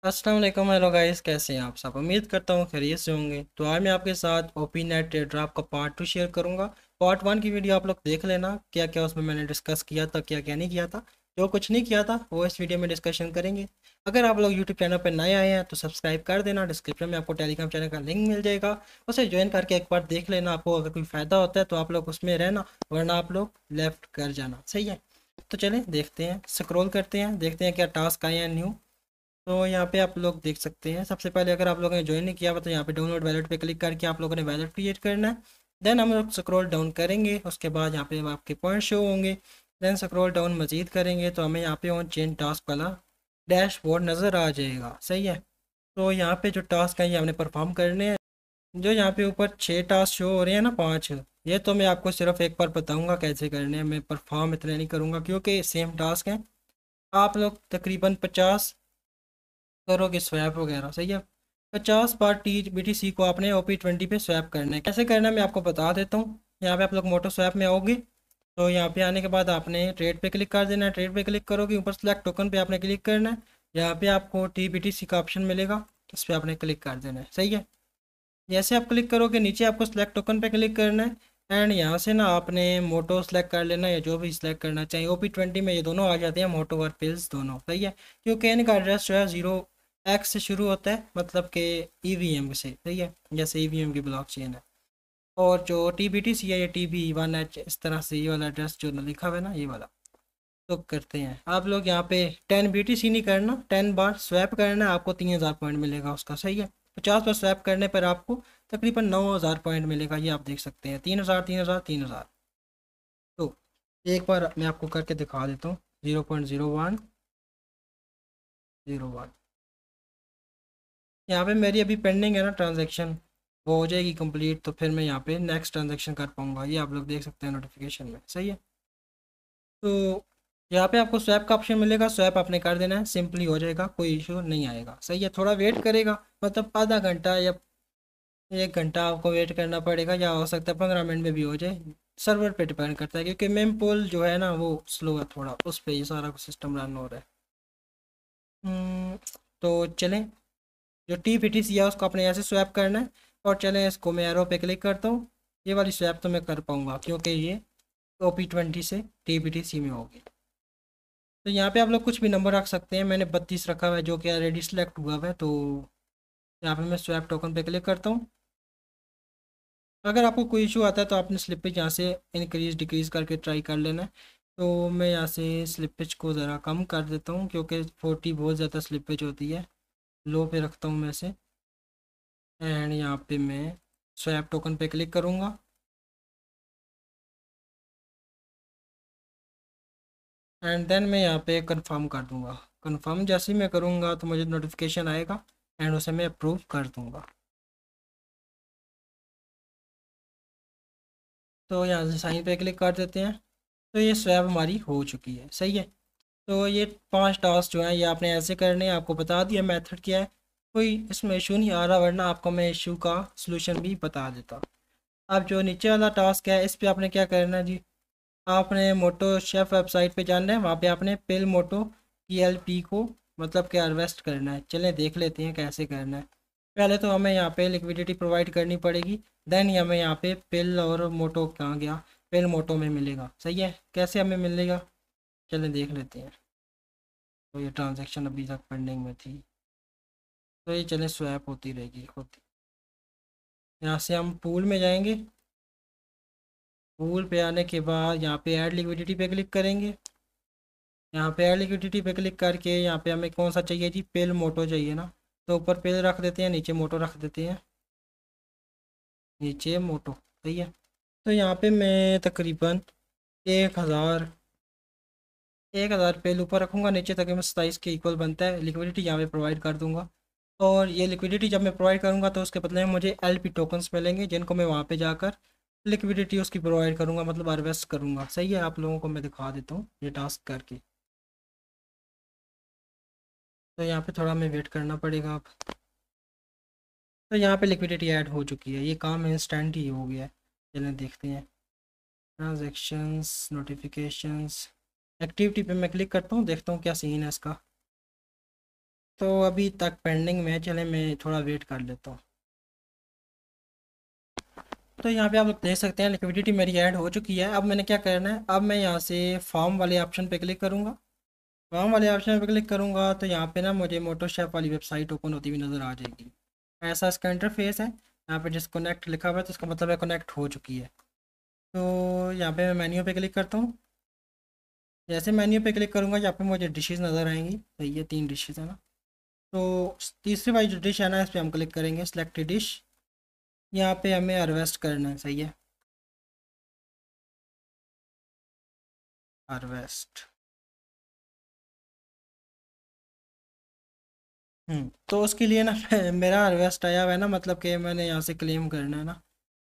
अस्सलाम वालेकुम। Hello guys, कैसे हैं आप सब? उम्मीद करता हूँ खैरियत से होंगे। तो आज मैं आपके साथ ओपी नेट ड्राफ्ट का पार्ट 2 शेयर करूंगा। पार्ट 1 की वीडियो आप लोग देख लेना, क्या क्या उसमें मैंने डिस्कस किया था, क्या क्या नहीं किया था। जो कुछ नहीं किया था वो इस वीडियो में डिस्कशन करेंगे। अगर आप लोग यूट्यूब चैनल पर नए आए हैं तो सब्सक्राइब कर देना। डिस्क्रिप्शन में आपको टेलीग्राम चैनल का लिंक मिल जाएगा, उसे ज्वाइन करके एक बार देख लेना। आपको अगर कोई फ़ायदा होता है तो आप लोग उसमें रहना, वरना आप लोग लेफ्ट कर जाना। सही है, तो चलें देखते हैं, स्क्रॉल करते हैं, देखते हैं क्या टास्क आए हैं न्यू। तो यहाँ पे आप लोग देख सकते हैं, सबसे पहले अगर आप लोगों ने ज्वाइन नहीं किया हुआ तो यहाँ पे डाउनलोड वैलेट पे क्लिक करके आप लोगों ने वैलेट क्रिएट करना है। देन हम लोग स्क्रॉल डाउन करेंगे, उसके बाद यहाँ पे आपके पॉइंट शो होंगे। देन स्क्रॉल डाउन मजीद करेंगे तो हमें यहाँ पे ऑन चेन टास्क वाला डैशबोर्ड नज़र आ जाएगा। सही है, तो यहाँ पे जो टास्क है ये हमने परफॉर्म करने हैं। जो यहाँ पे ऊपर 6 टास्क शो हो रहे हैं ना, 5, ये तो मैं आपको सिर्फ एक बार बताऊंगा कैसे करने हैं। मैं परफॉर्म इतने नहीं करूँगा क्योंकि सेम टास्क हैं। आप लोग तकरीबन 50 करोगे स्वैप वगैरह। सही है, 50 बार BTC को आपने OP20 पे स्वैप करना है। कैसे करना है मैं आपको बता देता हूँ। यहाँ पे आप लोग मोटो स्वैप में आओगे, तो यहाँ पे आने के बाद आपने ट्रेड पे क्लिक कर देना है। ट्रेड पे क्लिक करोगे, ऊपर सेलेक्ट टोकन पे आपने क्लिक करना है। यहाँ पे आपको TBTC का ऑप्शन मिलेगा, उस पर आपने क्लिक कर देना है। सही है, जैसे आप क्लिक करोगे नीचे आपको सेलेक्ट टोकन पे क्लिक करना है। एंड यहाँ से ना आपने मोटो सेलेक्ट कर लेना, या जो भी सिलेक्ट करना चाहिए। OP20 में ये दोनों आ जाते हैं, मोटो और पिल्स दोनों। सही है, क्योंकि इनका एड्रेस जो है 0x से शुरू होता है, मतलब कि EVM से। सही है, जैसे EVM की ब्लॉक चेन है। और जो TBTC है, ये TB1H, इस तरह से ये वाला एड्रेस जो लिखा हुआ है ना, ये वाला। तो करते हैं आप लोग यहाँ पे 10 BTC नहीं करना, 10 बार स्वैप करना है, आपको 3000 पॉइंट मिलेगा उसका। सही है, 50 बार स्वैप करने पर आपको तकरीबन 9000 पॉइंट मिलेगा। ये आप देख सकते हैं, 3000 3000 3000। तो एक बार मैं आपको करके दिखा देता हूँ। 0.0101 यहाँ पे मेरी अभी पेंडिंग है ना ट्रांजेक्शन, वो हो जाएगी कंप्लीट तो फिर मैं यहाँ पे नेक्स्ट ट्रांजेक्शन कर पाऊँगा। ये आप लोग देख सकते हैं नोटिफिकेशन में। सही है, तो यहाँ पे आपको स्वैप का ऑप्शन मिलेगा, स्वैप आपने कर देना है, सिंपली हो जाएगा, कोई इशू नहीं आएगा। सही है, थोड़ा वेट करेगा, मतलब आधा घंटा या 1 घंटा आपको वेट करना पड़ेगा, या हो सकता है 15 मिनट में भी हो जाए। सर्वर पे डिपेंड करता है, क्योंकि मेम पोल जो है ना वो स्लो है थोड़ा, उस पर ये सारा सिस्टम रन हो रहा है। तो चलें, जो TBTC है उसको अपने ऐसे स्वैप करना है। और चलें, इसको मैं एरो पे क्लिक करता हूँ। ये वाली स्वैप तो मैं कर पाऊँगा क्योंकि ये OP20 से TBTC में होगी। तो यहाँ पे आप लोग कुछ भी नंबर रख सकते हैं, मैंने 32 रखा हुआ है जो कि ऑलरेडी सिलेक्ट हुआ हुआ है। तो यहाँ पे मैं स्वैप टोकन पे क्लिक करता हूँ। अगर आपको कोई इशू आता है तो आपने स्लिपेज यहाँ से इंक्रीज डिक्रीज करके ट्राई कर लेना है। तो मैं यहाँ से स्लिपेज को ज़रा कम कर देता हूँ क्योंकि 40 बहुत ज़्यादा स्लिपेज होती है। लो पे रखता हूँ मैं इसे। एंड यहाँ पे मैं स्वैप टोकन पे क्लिक करूँगा। एंड देन मैं यहाँ पे कंफर्म कर दूँगा। कंफर्म जैसे ही मैं करूँगा तो मुझे नोटिफिकेशन आएगा, एंड उसे मैं अप्रूव कर दूँगा। तो यहाँ से साइन पे क्लिक कर देते हैं। तो ये स्वैप हमारी हो चुकी है। सही है, तो ये 5 टास्क जो हैं ये आपने ऐसे करने हैं, आपको बता दिया मेथड क्या है। कोई इसमें इशू नहीं आ रहा, वरना आपको मैं इशू का सलूशन भी बता देता। अब जो नीचे वाला टास्क है इस पे आपने क्या करना है जी, आपने मोटो शेफ वेबसाइट पे जाना है, वहाँ पे आपने पिल मोटो PLP को मतलब कि हार्वेस्ट करना है। चलें देख लेते हैं कैसे करना है। पहले तो हमें यहाँ पे लिक्विडिटी प्रोवाइड करनी पड़ेगी, देन ही हमें यहाँ पे पिल और मोटो कहाँ गया, पिल मोटो में मिलेगा। सही है, कैसे हमें मिलेगा चलें देख लेते हैं। तो ये ट्रांजैक्शन अभी तक पेंडिंग में थी, तो ये चलें स्वैप होती रहेगी होती। यहाँ से हम पूल में जाएंगे। पूल पे आने के बाद यहाँ पे ऐड लिक्विडिटी पे क्लिक करेंगे। यहाँ पे ऐड लिक्विडिटी पे क्लिक करके यहाँ पे हमें कौन सा चाहिए जी, पेल मोटो चाहिए ना। तो ऊपर पेल रख देते हैं, नीचे मोटो रख देते हैं। नीचे मोटो। सही है, तो यहाँ पे मैं तकरीबन 1000 1000 पेल ऊपर रखूँगा, नीचे तकरीबन 27 के इक्वल बनता है। लिक्विडिटी यहाँ पे प्रोवाइड कर दूँगा। और ये लिक्विडिटी जब मैं प्रोवाइड करूँगा तो उसके बदले में मुझे LP टोकन्स मिलेंगे, जिनको मैं वहाँ पे जाकर लिक्विडिटी उसकी प्रोवाइड करूँगा, मतलब हार्वेस्ट करूँगा। सही है, आप लोगों को मैं दिखा देता हूँ ये टास्क करके। तो यहाँ पे थोड़ा हमें वेट करना पड़ेगा अब। तो यहाँ पे लिक्विडिटी ऐड हो चुकी है, ये काम इंस्टेंट ही हो गया है। चलिए देखते हैं। ट्रांजेक्शन्स, नोटिफिकेशंस, एक्टिविटी पे मैं क्लिक करता हूँ, देखता हूँ क्या सीन है इसका। तो अभी तक पेंडिंग में है, चले मैं थोड़ा वेट कर लेता हूँ। तो यहाँ पे आप लोग देख सकते हैं लिक्विडिटी मेरी ऐड हो चुकी है। अब मैंने क्या करना है, अब मैं यहाँ से फॉर्म वाले ऑप्शन पे क्लिक करूँगा। फॉर्म वाले ऑप्शन पे क्लिक करूँगा तो यहाँ पे ना मुझे मोटोशेप वाली वेबसाइट ओपन होती हुई नज़र आ जाएगी। ऐसा इसका इंटरफेस है। यहाँ पे डिस्कनेक्ट लिखा हुआ है तो इसका मतलब है कनेक्ट हो चुकी है। तो यहाँ पे मैं मेन्यू पे क्लिक करता हूँ। जैसे मेन्यू पे क्लिक करूँगा यहाँ पे मुझे डिशेज़ नज़र आएंगी। सही है, 3 डिशेज़ है ना। तो तीसरी वाली जो डिश है ना, इस पर हम क्लिक करेंगे सिलेक्ट डिश। यहाँ पे हमें हार्वेस्ट करना है। सही है, हार्वेस्ट। तो उसके लिए ना मेरा हार्वेस्ट आया हुआ है ना, मतलब कि मैंने यहाँ से क्लेम करना है ना।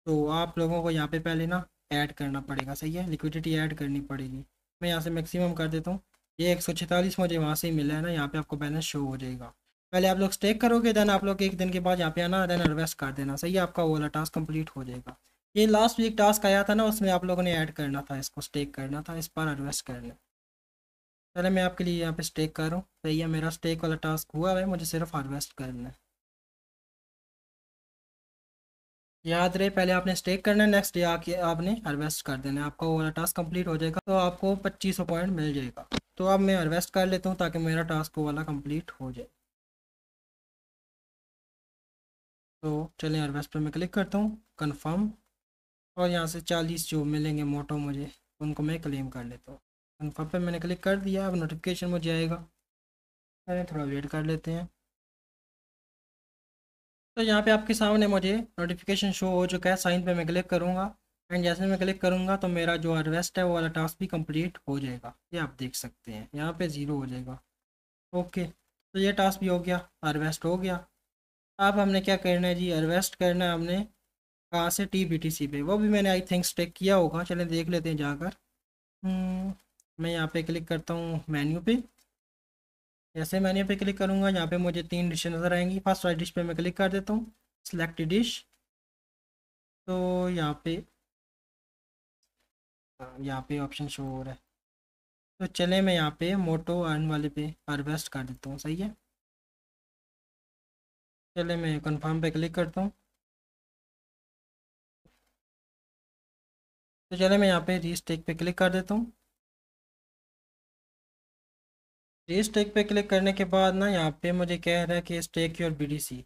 तो आप लोगों को यहाँ पे पहले ना ऐड करना पड़ेगा। सही है, लिक्विडिटी ऐड करनी पड़ेगी। मैं यहाँ से मैक्सिमम कर देता हूँ। ये 146 मुझे वहाँ से ही मिला है ना, यहाँ पे आपको बैलेंस शो हो जाएगा। पहले आप लोग स्टेक करोगे, देन आप लोग एक दिन के बाद यहाँ पे आना, देन हार्वेस्ट कर देना। सही है, आपका वो वाला टास्क कंप्लीट हो जाएगा। ये लास्ट वीक टास्क आया था ना, उसमें आप लोगों ने ऐड करना था, इसको स्टेक करना था, इस पर हार्वेस्ट करना। पहले मैं आपके लिए यहाँ पे स्टेक कर रहा हूँ। सही है, मेरा स्टेक वाला टास्क हुआ है, मुझे सिर्फ हार्वेस्ट करना है। याद रहे, पहले आपने स्टेक करना है, नेक्स्ट डे आके आपने हार्वेस्ट कर देना है। आपका वो वाला टास्क कंप्लीट हो जाएगा तो आपको 2500 पॉइंट मिल जाएगा। तो अब मैं हार्वेस्ट कर लेता हूँ ताकि मेरा टास्क वो वाला कंप्लीट हो जाए। तो चलिए हार्वेस्ट पे मैं क्लिक करता हूँ, कंफर्म। और यहाँ से 40 जो मिलेंगे मोटो मुझे, उनको मैं क्लेम कर लेता हूँ। कंफर्म पे मैंने क्लिक कर दिया। अब नोटिफिकेशन मुझे आएगा। अरे थोड़ा वेट कर लेते हैं। तो यहाँ पे आपके सामने मुझे नोटिफिकेशन शो हो चुका है। साइन पे मैं क्लिक करूँगा एंड जैसे मैं क्लिक करूँगा तो मेरा जो हार्वेस्ट है वो वाला टास्क भी कंप्लीट हो जाएगा। ये आप देख सकते हैं, यहाँ पे 0 हो जाएगा। ओके, तो ये टास्क भी हो गया, हार्वेस्ट हो गया। अब हमने क्या करना है जी, हार्वेस्ट करना है हमने कहाँ से, TBTC पे। वो भी मैंने आई थिंक स्टेक किया होगा, चलें देख लेते हैं जाकर। मैं यहाँ पे क्लिक करता हूँ मेन्यू पे। जैसे मेन्यू पे क्लिक करूँगा यहाँ पे मुझे 3 डिश नज़र आएंगी। फर्स्ट वाली डिश पे मैं क्लिक कर देता हूँ, सिलेक्ट डिश। तो यहाँ पे ऑप्शन शो हो रहा है। तो चले मैं यहाँ पे मोटो अर्न वाले पे हार्वेस्ट कर देता हूँ। सही है, चले मैं कंफर्म पे क्लिक करता हूँ। तो चले मैं यहाँ पे रीस्टेक पे क्लिक कर देता हूँ। रीस्टेक पे क्लिक करने के बाद ना यहाँ पे मुझे कह रहा है कि स्टेक योर BTC।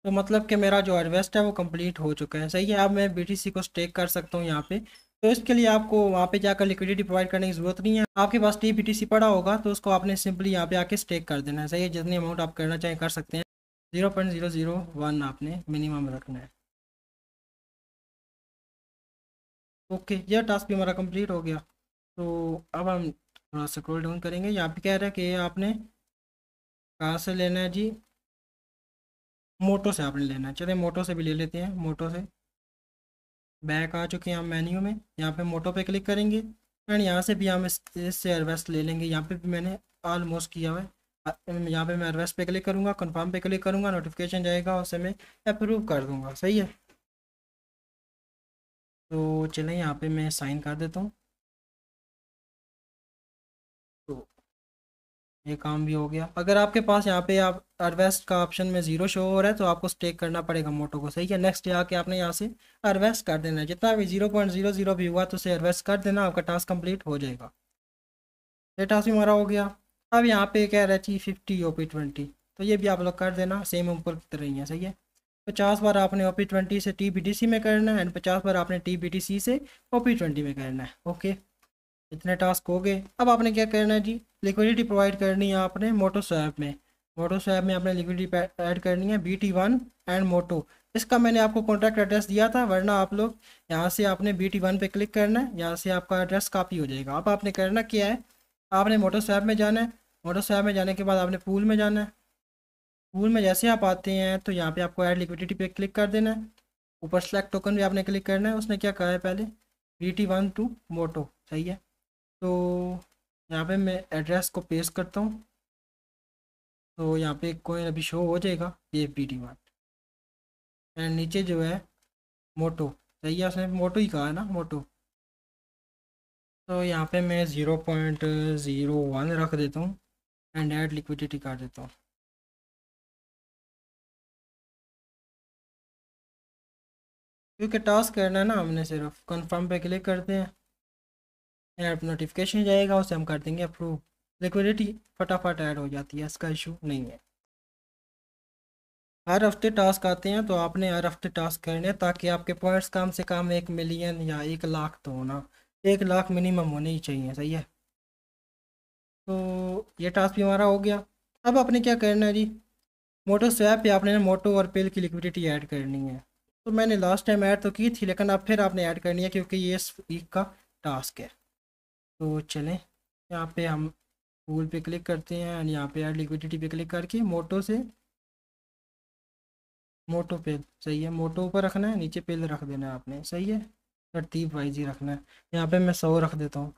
तो मतलब कि मेरा जो हार्वेस्ट है वो कंप्लीट हो चुका है। सही है, अब मैं BTC को स्टेक कर सकता हूँ यहाँ पे। तो इसके लिए आपको वहाँ पे जाकर लिक्विडिटी प्रोवाइड करने की ज़रूरत नहीं है। आपके पास TBTC पड़ा होगा तो उसको आपने सिंपली यहाँ पे आके स्टेक कर देना है। सही है, जितनी अमाउंट आप करना चाहें कर सकते हैं। 0.001 आपने मिनिमम रखना है। ओके, यह टास्क भी हमारा कंप्लीट हो गया। तो अब हम थोड़ा स्क्रॉल डाउन करेंगे। यहाँ पे कह रहा है कि आपने कहाँ से लेना है जी, मोटो से आपने लेना है। चलिए मोटो से भी ले लेते हैं। मोटो से बैक आ चुके हैं हम मेन्यू में। यहाँ पे मोटो पे क्लिक करेंगे एंड यहाँ से भी हम इससे हार्वेस्ट ले लेंगे। यहाँ पे भी मैंने ऑलमोस्ट किया हुआ है। यहाँ पे मैं हार्वेस्ट पे क्लिक करूँगा, कंफर्म पे क्लिक करूँगा, नोटिफिकेशन जाएगा, उसे मैं अप्रूव कर दूँगा। सही है, तो चलें यहाँ पे मैं साइन कर देता हूँ। तो ये काम भी हो गया। अगर आपके पास यहाँ पे आप हार्वेस्ट का ऑप्शन में 0 शो हो रहा है तो आपको स्टेक करना पड़ेगा मोटो को। सही है, नेक्स्ट डे आके आपने यहाँ से हार्वेस्ट कर देना है। जितना भी 0.00 भी हुआ तो उसे हार्वेस्ट कर देना, आपका टास्क कंप्लीट हो जाएगा। ये टास्क भी हमारा हो गया। अब यहाँ पे क्या रहा है 50 OP20, तो ये भी आप लोग कर देना सेम ऊपर की तरह ही है। सही है, 50 बार आपने OP20 से TBTC में करना है एंड 50 बार आपने TBTC से OP20 में करना है। ओके, इतने टास्क हो गए। अब आपने क्या करना है जी, लिक्विडिटी प्रोवाइड करनी है आपने मोटो स्वैप में। मोटो स्वैप में आपने लिक्विडिटी ऐड करनी है BT1 एंड मोटो। इसका मैंने आपको कॉन्टैक्ट एड्रेस दिया था, वरना आप लोग यहाँ से आपने BT1 पे क्लिक करना है, यहाँ से आपका एड्रेस कॉपी हो जाएगा। अब आपने करना क्या है, आपने मोटो स्वैप में जाना है। मोटो स्वैप में जाने के बाद आपने पूल में जाना है। पूल में जैसे आप आते हैं तो यहाँ पे आपको ऐड लिक्विडिटी पे क्लिक कर देना है। ऊपर सेलेक्ट टोकन भी आपने क्लिक करना है। उसने क्या कहा है पहले, BT1 टू मोटो। सही है, तो यहाँ पे मैं एड्रेस को पेस्ट करता हूँ। तो यहाँ पे कोई अभी शो हो जाएगा, ये BT1 एंड नीचे जो है मोटो। सही है, उसने मोटो ही कहा है ना, मोटो। तो यहाँ पे मैं 0.01 रख देता हूँ एंड ऐड लिक्विडिटी कर देता हूँ। क्योंकि टास्क करना है ना हमने, सिर्फ कंफर्म पे क्लिक करते हैं, ऐड नोटिफिकेशन जाएगा, उसे हम कर देंगे अप्रूव। लिक्विडिटी फटाफट ऐड हो जाती है, इसका इशू नहीं है। हर हफ्ते टास्क आते हैं तो आपने हर हफ्ते टास्क करने हैं, ताकि आपके पॉइंट्स कम से कम 1 मिलियन या 1 लाख तो होना, 1 लाख मिनिमम होने ही चाहिए, सही है। तो ये टास्क भी हमारा हो गया। अब आपने क्या करना है जी, मोटो स्वैप पे आपने ना मोटो और पेल की लिक्विडिटी ऐड करनी है। तो मैंने लास्ट टाइम ऐड तो की थी, लेकिन अब फिर आपने ऐड करनी है, क्योंकि ये इस वीक का टास्क है। तो चलें, यहाँ पे हम टूल पे क्लिक करते हैं और यहाँ पे ऐड लिक्विडिटी पे क्लिक करके मोटो से मोटो पेल, सही है, मोटो ऊपर रखना है, नीचे पेल रख देना है आपने, सही है, तरतीब वाइज ही रखना है। यहाँ पे मैं 100 रख देता हूँ।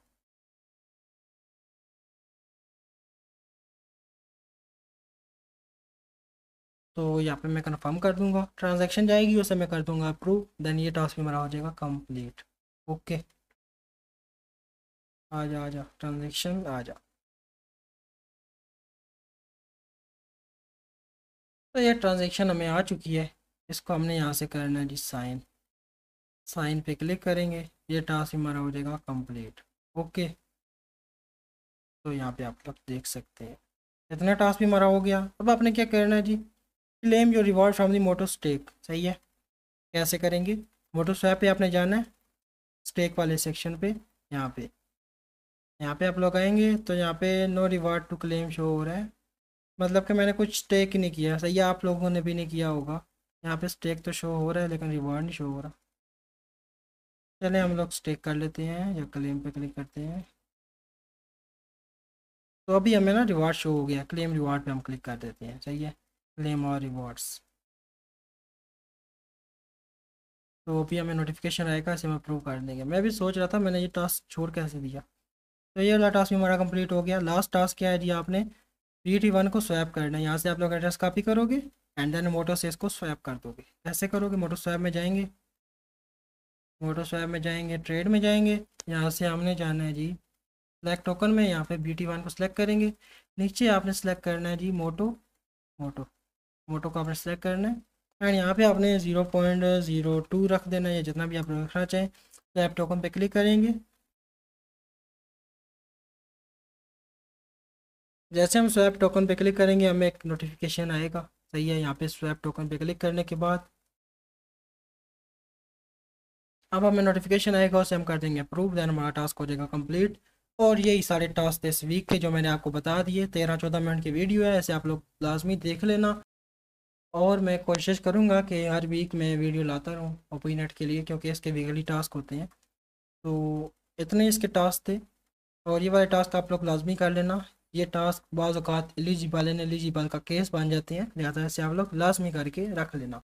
तो यहाँ पे मैं कंफर्म कर दूंगा, ट्रांजैक्शन जाएगी उसे मैं कर दूंगा अप्रूव, देन ये टास्क भी मेरा हो जाएगा कंप्लीट। ओके, आ जा ट्रांजैक्शन आ जा। तो ये ट्रांजैक्शन हमें आ चुकी है, इसको हमने यहाँ से करना है जी साइन। साइन पे क्लिक करेंगे, ये टास्क हमारा हो जाएगा कंप्लीट। ओके, तो यहाँ पे आप लोग देख सकते हैं इतना टास्क भी हमारा हो गया। अब आपने क्या करना है जी, claim your reward from the Moto stake, सही है। कैसे करेंगे, मोटो स्वैप पे आपने जाना है, स्टेक वाले सेक्शन पे, यहाँ पे आप लोग आएंगे तो यहाँ पे no reward to claim show हो रहा है, मतलब कि मैंने कुछ स्टेक ही नहीं किया, सही है, आप लोगों ने भी नहीं किया होगा। यहाँ पे स्टेक तो शो हो रहा है लेकिन रिवार्ड नहीं शो हो रहा। चले हम लोग स्टेक कर लेते हैं या क्लेम पे क्लिक करते हैं। तो अभी हमें ना रिवार्ड शो हो गया, क्लेम रिवार्ड पे हम क्लिक कर देते हैं, सही है, क्लेम और रिवार्ड्स। तो अभी हमें नोटिफिकेशन आएगा, इसे हम अप्रूव कर देंगे। मैं भी सोच रहा था मैंने ये टास्क छोड़ कैसे दिया। तो ये वाला टास्क भी हमारा कंप्लीट हो गया। लास्ट टास्क क्या है जी, आपने PT1 को स्वैप करना है। यहाँ से आप लोग एड्रेस कॉपी करोगे एंड देन मोटो से इसको स्वैप कर दोगे। कैसे करोगे, मोटो स्वैप में जाएंगे, ट्रेड में जाएंगे, यहाँ से हमने जाना है जी सेलेक्ट टोकन में, यहाँ पे BT1 को सिलेक्ट करेंगे, नीचे आपने सेलेक्ट करना है जी मोटो, मोटो मोटो को आपने सेलेक्ट करना है एंड यहाँ पे आपने 0.02 रख देना है, या जितना भी आप रखना चाहें। स्वैप टोकन पे क्लिक करेंगे, जैसे हम स्वैप टोकन पे क्लिक करेंगे हमें एक नोटिफिकेशन आएगा, सही है। यहाँ पे स्वैप टोकन पे क्लिक करने के बाद अब हमें नोटिफिकेशन आएगा, उसे हम कर देंगे अप्रूव, देन हमारा टास्क हो जाएगा कंप्लीट। और यही सारे टास्क इस वीक के जो मैंने आपको बता दिए, 13-14 मिनट की वीडियो है, ऐसे आप लोग लाजमी देख लेना। और मैं कोशिश करूँगा कि हर वीक मैं वीडियो लाता रहूँ ओपिनेट के लिए, क्योंकि इसके वीकली टास्क होते हैं। तो इतने इसके टास्क थे, और ये वाले टास्क आप लोग लाजमी कर लेना। ये टास्क बाज़ औक़ात एलिजिबल का केस बन जाते हैं, लिहाजा से आप लोग लाजमी करके रख लेना।